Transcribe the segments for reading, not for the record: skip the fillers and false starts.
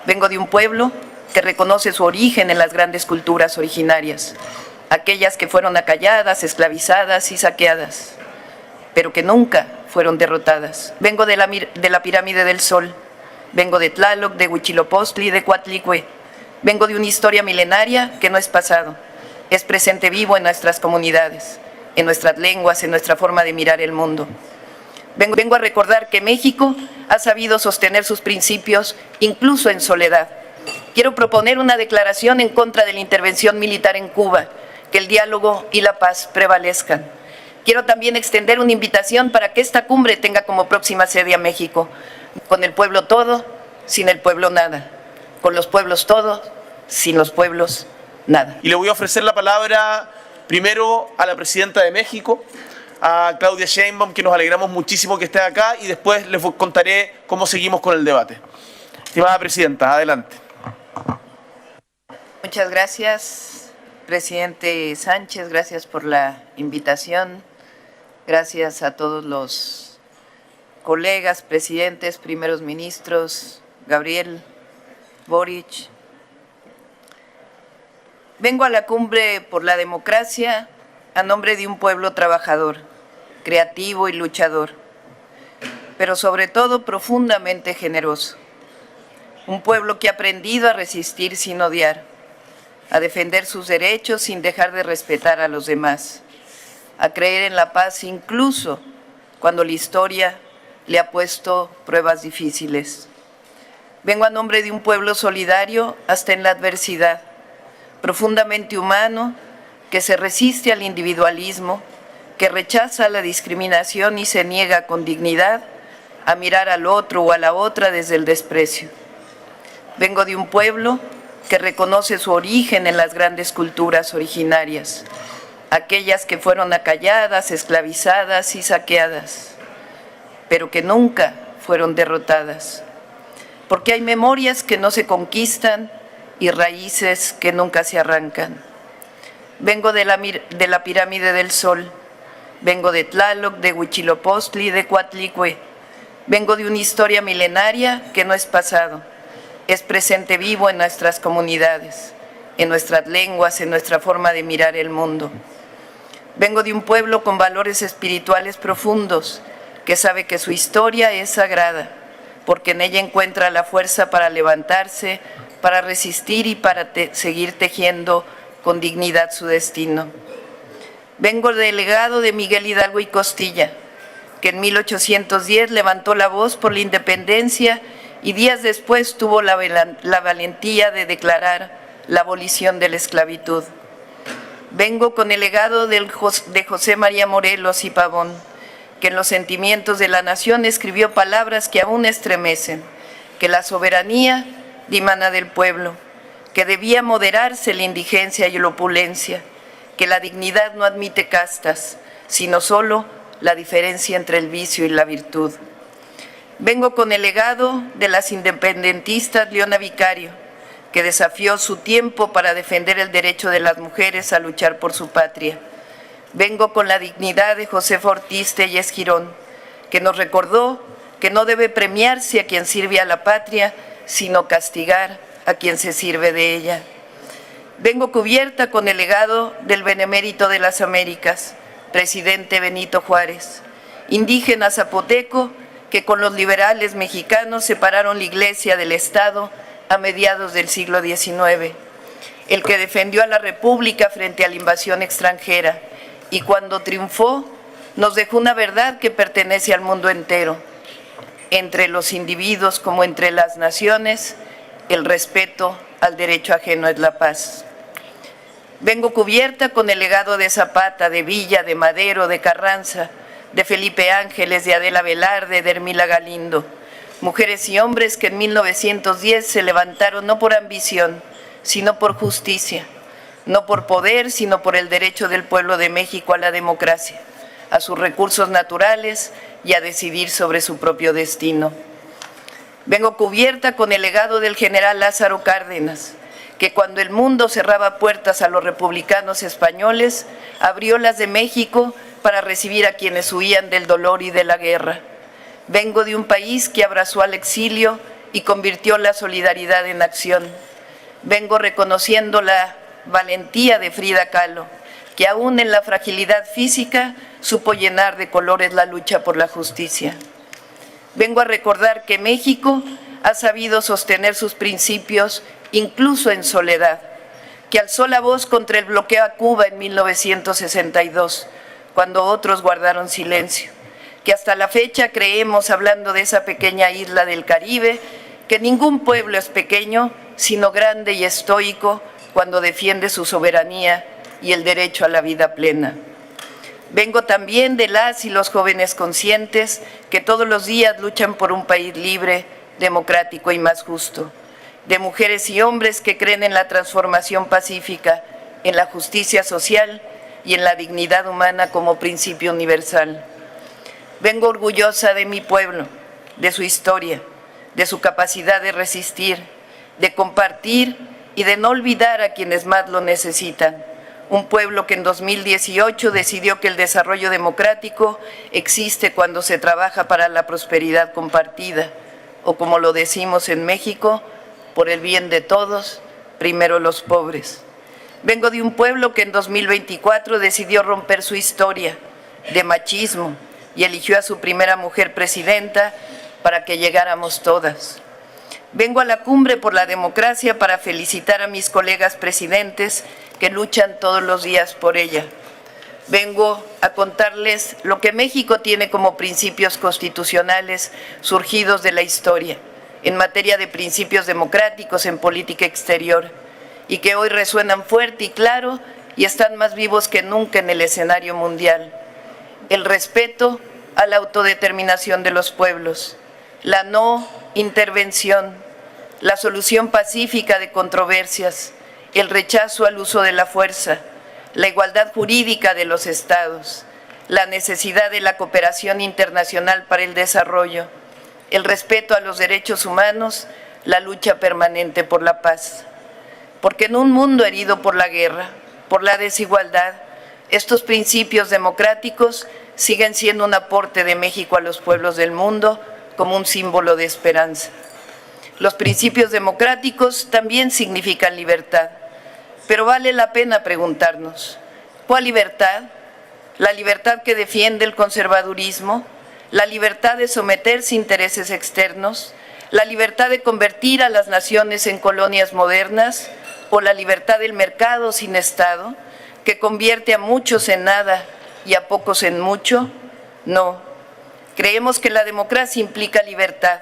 Vengo de un pueblo que reconoce su origen en las grandes culturas originarias, aquellas que fueron acalladas, esclavizadas y saqueadas, pero que nunca fueron derrotadas. Vengo de la pirámide del Sol, vengo de Tlaloc, de Huitzilopochtli, de Coatlicue. Vengo de una historia milenaria que no es pasado, es presente vivo en nuestras comunidades, en nuestras lenguas, en nuestra forma de mirar el mundo. Vengo a recordar que México ha sabido sostener sus principios incluso en soledad. Quiero proponer una declaración en contra de la intervención militar en Cuba, que el diálogo y la paz prevalezcan. Quiero también extender una invitación para que esta cumbre tenga como próxima sede a México. Con el pueblo todo, sin el pueblo nada. Con los pueblos todo, sin los pueblos nada. Y le voy a ofrecer la palabra primero a la presidenta de México, a Claudia Sheinbaum, que nos alegramos muchísimo que esté acá, y después les contaré cómo seguimos con el debate. Estimada presidenta, adelante. Muchas gracias, presidente Sánchez, gracias por la invitación. Gracias a todos los colegas, presidentes, primeros ministros, Gabriel, Boric. Vengo a la cumbre por la democracia a nombre de un pueblo trabajador, creativo y luchador, pero sobre todo profundamente generoso. Un pueblo que ha aprendido a resistir sin odiar, a defender sus derechos sin dejar de respetar a los demás, a creer en la paz incluso cuando la historia le ha puesto pruebas difíciles. Vengo a nombre de un pueblo solidario hasta en la adversidad, profundamente humano, que se resiste al individualismo, que rechaza la discriminación y se niega con dignidad a mirar al otro o a la otra desde el desprecio. Vengo de un pueblo que reconoce su origen en las grandes culturas originarias, aquellas que fueron acalladas, esclavizadas y saqueadas, pero que nunca fueron derrotadas, porque hay memorias que no se conquistan y raíces que nunca se arrancan. Vengo de la pirámide del Sol, vengo de Tlaloc, de Huitzilopochtli, de Coatlicue. Vengo de una historia milenaria que no es pasado, es presente vivo en nuestras comunidades, en nuestras lenguas, en nuestra forma de mirar el mundo. Vengo de un pueblo con valores espirituales profundos, que sabe que su historia es sagrada, porque en ella encuentra la fuerza para levantarse, para resistir y para seguir tejiendo con dignidad su destino. Vengo del legado de Miguel Hidalgo y Costilla, que en 1810 levantó la voz por la independencia y días después tuvo la valentía de declarar la abolición de la esclavitud. Vengo con el legado de José María Morelos y Pavón, que en los sentimientos de la nación escribió palabras que aún estremecen, que la soberanía dimana del pueblo, que debía moderarse la indigencia y la opulencia, que la dignidad no admite castas, sino solo la diferencia entre el vicio y la virtud. Vengo con el legado de las independentistas Leona Vicario, que desafió su tiempo para defender el derecho de las mujeres a luchar por su patria. Vengo con la dignidad de Josefa Ortiz Telles Girón, que nos recordó que no debe premiarse a quien sirve a la patria, sino castigar a quien se sirve de ella. Vengo cubierta con el legado del benemérito de las Américas, presidente Benito Juárez, indígena zapoteco que con los liberales mexicanos separaron la Iglesia del Estado a mediados del siglo XIX, el que defendió a la República frente a la invasión extranjera y cuando triunfó nos dejó una verdad que pertenece al mundo entero. Entre los individuos como entre las naciones, el respeto al derecho ajeno es la paz. Vengo cubierta con el legado de Zapata, de Villa, de Madero, de Carranza, de Felipe Ángeles, de Adela Velarde, de Hermila Galindo, mujeres y hombres que en 1910 se levantaron no por ambición, sino por justicia, no por poder, sino por el derecho del pueblo de México a la democracia, a sus recursos naturales y a decidir sobre su propio destino. Vengo cubierta con el legado del general Lázaro Cárdenas, que cuando el mundo cerraba puertas a los republicanos españoles, abrió las de México para recibir a quienes huían del dolor y de la guerra. Vengo de un país que abrazó al exilio y convirtió la solidaridad en acción. Vengo reconociendo la valentía de Frida Kahlo, que aún en la fragilidad física supo llenar de colores la lucha por la justicia. Vengo a recordar que México ha sabido sostener sus principios incluso en soledad, que alzó la voz contra el bloqueo a Cuba en 1962, cuando otros guardaron silencio, que hasta la fecha creemos, hablando de esa pequeña isla del Caribe, que ningún pueblo es pequeño, sino grande y estoico cuando defiende su soberanía y el derecho a la vida plena. Vengo también de las y los jóvenes conscientes que todos los días luchan por un país libre, democrático y más justo, de mujeres y hombres que creen en la transformación pacífica, en la justicia social y en la dignidad humana como principio universal. Vengo orgullosa de mi pueblo, de su historia, de su capacidad de resistir, de compartir y de no olvidar a quienes más lo necesitan. Un pueblo que en 2018 decidió que el desarrollo democrático existe cuando se trabaja para la prosperidad compartida, o como lo decimos en México, por el bien de todos, primero los pobres. Vengo de un pueblo que en 2024 decidió romper su historia de machismo y eligió a su primera mujer presidenta para que llegáramos todas. Vengo a la cumbre por la democracia para felicitar a mis colegas presidentes que luchan todos los días por ella. Vengo a contarles lo que México tiene como principios constitucionales surgidos de la historia en materia de principios democráticos en política exterior y que hoy resuenan fuerte y claro y están más vivos que nunca en el escenario mundial. El respeto a la autodeterminación de los pueblos, la no intervención, la solución pacífica de controversias, el rechazo al uso de la fuerza, la igualdad jurídica de los estados, la necesidad de la cooperación internacional para el desarrollo, el respeto a los derechos humanos, la lucha permanente por la paz. Porque en un mundo herido por la guerra, por la desigualdad, estos principios democráticos siguen siendo un aporte de México a los pueblos del mundo como un símbolo de esperanza. Los principios democráticos también significan libertad, pero vale la pena preguntarnos, ¿cuál libertad? ¿La libertad que defiende el conservadurismo? ¿La libertad de someterse a intereses externos? ¿La libertad de convertir a las naciones en colonias modernas? ¿O la libertad del mercado sin Estado, que convierte a muchos en nada y a pocos en mucho? No. Creemos que la democracia implica libertad,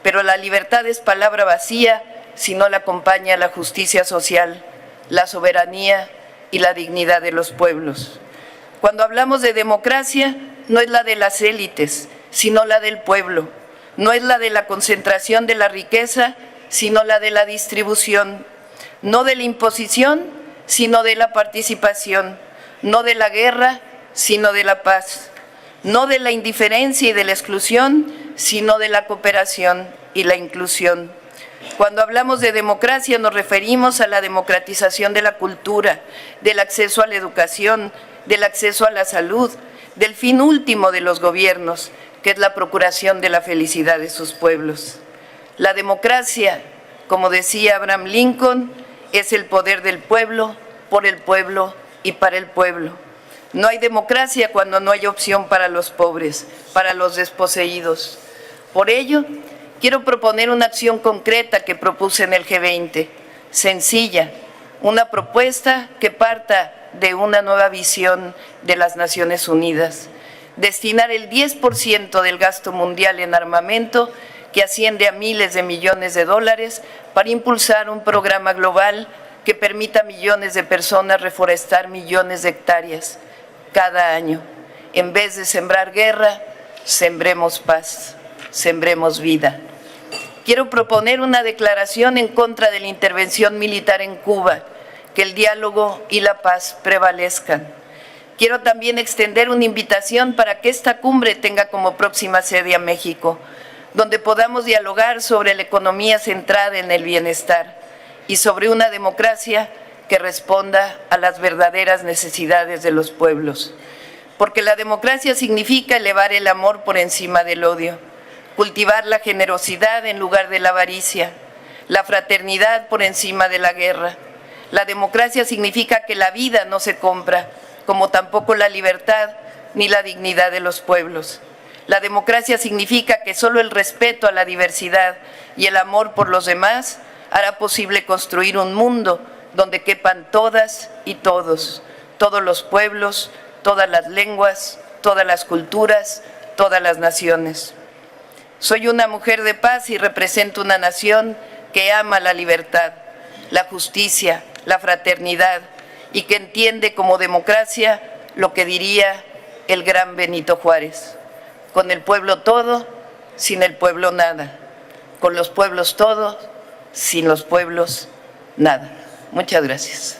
pero la libertad es palabra vacía si no la acompaña la justicia social, la soberanía y la dignidad de los pueblos. Cuando hablamos de democracia, no es la de las élites, sino la del pueblo. No es la de la concentración de la riqueza, sino la de la distribución. No de la imposición, sino de la participación. No de la guerra, sino de la paz. No de la indiferencia y de la exclusión, sino de la cooperación y la inclusión. Cuando hablamos de democracia nos referimos a la democratización de la cultura, del acceso a la educación, del acceso a la salud, del fin último de los gobiernos, que es la procuración de la felicidad de sus pueblos. La democracia, como decía Abraham Lincoln, es el poder del pueblo, por el pueblo y para el pueblo. No hay democracia cuando no hay opción para los pobres, para los desposeídos. Por ello, quiero proponer una acción concreta que propuse en el G20, sencilla, una propuesta que parta de una nueva visión de las Naciones Unidas. Destinar el 10% del gasto mundial en armamento, que asciende a miles de millones de dólares, para impulsar un programa global que permita a millones de personas reforestar millones de hectáreas cada año. En vez de sembrar guerra, sembremos paz, sembremos vida. Quiero proponer una declaración en contra de la intervención militar en Cuba, que el diálogo y la paz prevalezcan. Quiero también extender una invitación para que esta cumbre tenga como próxima sede a México, donde podamos dialogar sobre la economía centrada en el bienestar y sobre una democracia que responda a las verdaderas necesidades de los pueblos. Porque la democracia significa elevar el amor por encima del odio, cultivar la generosidad en lugar de la avaricia, la fraternidad por encima de la guerra. La democracia significa que la vida no se compra, como tampoco la libertad ni la dignidad de los pueblos. La democracia significa que solo el respeto a la diversidad y el amor por los demás hará posible construir un mundo donde quepan todas y todos, todos los pueblos, todas las lenguas, todas las culturas, todas las naciones. Soy una mujer de paz y represento una nación que ama la libertad, la justicia, la fraternidad y que entiende como democracia lo que diría el gran Benito Juárez: con el pueblo todo, sin el pueblo nada; con los pueblos todo, sin los pueblos nada. Muchas gracias.